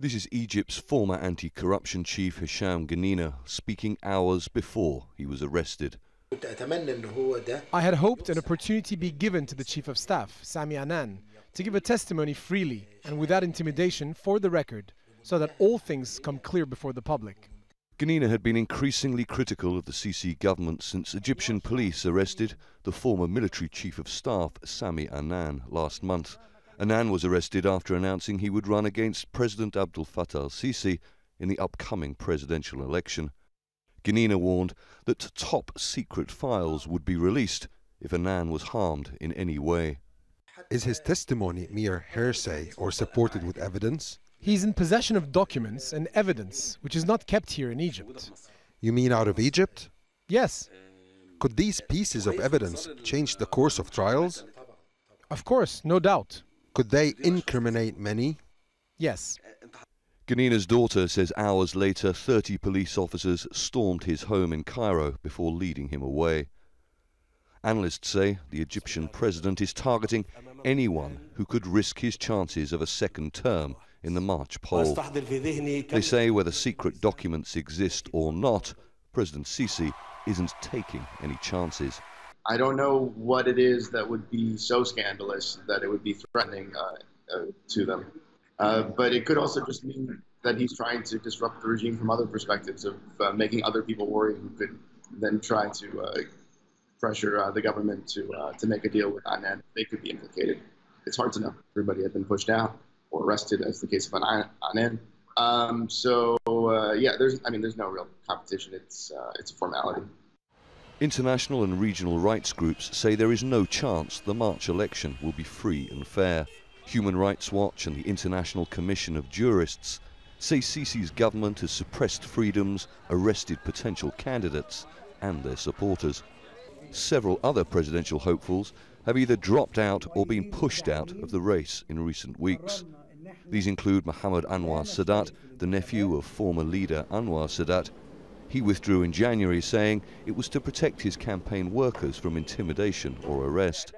This is Egypt's former anti-corruption chief Hisham Genena speaking hours before he was arrested. I had hoped an opportunity be given to the Chief of Staff, Sami Anan, to give a testimony freely and without intimidation for the record, so that all things come clear before the public. Genena had been increasingly critical of the Sisi government since Egyptian police arrested the former military chief of staff, Sami Anan, last month. Anan was arrested after announcing he would run against President Abdel Fattah el-Sisi in the upcoming presidential election. Genena warned that top-secret files would be released if Anan was harmed in any way. Is his testimony mere hearsay or supported with evidence? He's in possession of documents and evidence which is not kept here in Egypt. You mean out of Egypt? Yes. Could these pieces of evidence change the course of trials? Of course, no doubt. Could they incriminate many? Yes. Genena's daughter says hours later 30 police officers stormed his home in Cairo before leading him away. Analysts say the Egyptian president is targeting anyone who could risk his chances of a second term in the March poll. They say whether secret documents exist or not, President Sisi isn't taking any chances. I don't know what it is that would be so scandalous that it would be threatening to them. But it could also just mean that he's trying to disrupt the regime from other perspectives of making other people worry who could then try to pressure the government to make a deal with Anan. They could be implicated. It's hard to know. Everybody had been pushed out or arrested, as the case of Anan. Yeah, there's no real competition. It's a formality. International and regional rights groups say there is no chance the March election will be free and fair. Human Rights Watch and the International Commission of Jurists say Sisi's government has suppressed freedoms, arrested potential candidates and their supporters. Several other presidential hopefuls have either dropped out or been pushed out of the race in recent weeks. These include Mohammed Anwar Sadat, the nephew of former leader Anwar Sadat. He withdrew in January, saying it was to protect his campaign workers from intimidation or arrest.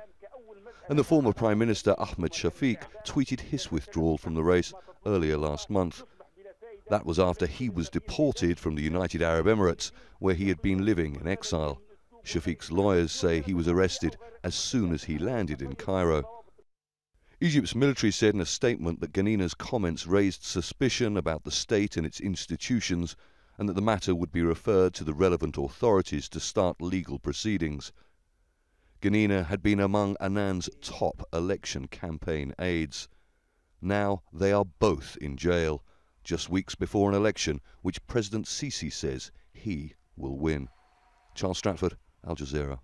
And the former Prime Minister Ahmed Shafiq tweeted his withdrawal from the race earlier last month. That was after he was deported from the United Arab Emirates, where he had been living in exile. Shafiq's lawyers say he was arrested as soon as he landed in Cairo. Egypt's military said in a statement that Genena's comments raised suspicion about the state and its institutions, and that the matter would be referred to the relevant authorities to start legal proceedings. Genena had been among Anan's top election campaign aides. Now they are both in jail, just weeks before an election which President Sisi says he will win. Charles Stratford, Al Jazeera.